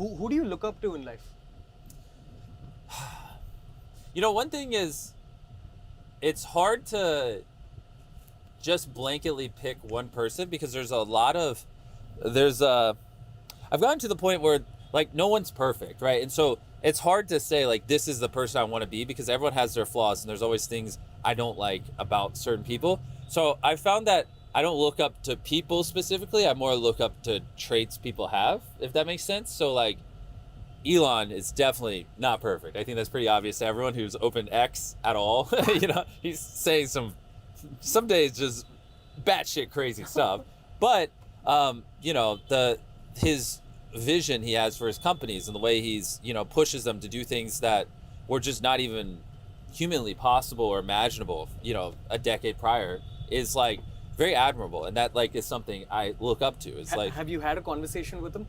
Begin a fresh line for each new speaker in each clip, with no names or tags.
Who do you look up to in life?
One thing is, it's hard to just blanketly pick one person because I've gotten to the point where like no one's perfect, right? And so it's hard to say like this is the person I want to be because everyone has their flaws and there's always things I don't like about certain people. So I found that I don't look up to people specifically. I more look up to traits people have, if that makes sense. So like Elon is definitely not perfect. I think that's pretty obvious to everyone who's opened X at all. He's saying some days just batshit crazy stuff. But his vision he has for his companies and the way he's pushes them to do things that were just not even humanly possible or imaginable a decade prior is like very admirable, and that like is something I look up to. It's like,
have you had a conversation with him?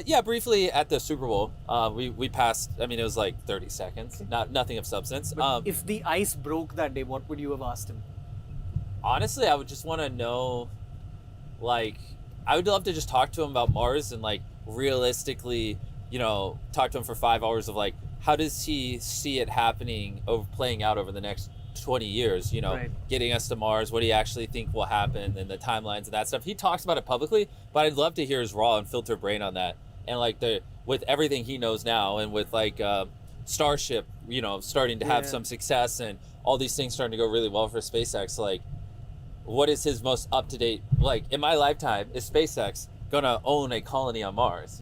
Yeah, briefly at the Super Bowl. We passed. I mean, it was like 30 seconds, nothing of substance.
But if the ice broke that day, what would you have asked him?
Honestly, I would just want to know, like, I would love to just talk to him about Mars and like realistically, talk to him for 5 hours of like, how does he see it happening, playing out over the next 20 years,
Right.
getting us to Mars, what do you actually think will happen, and the timelines and that stuff. He talks about it publicly, but I'd love to hear his raw and filtered brain on that. And like with everything he knows now, and with like Starship, starting to have some success, and all these things starting to go really well for SpaceX, like what is his most up-to-date, like in my lifetime, is SpaceX gonna own a colony on Mars?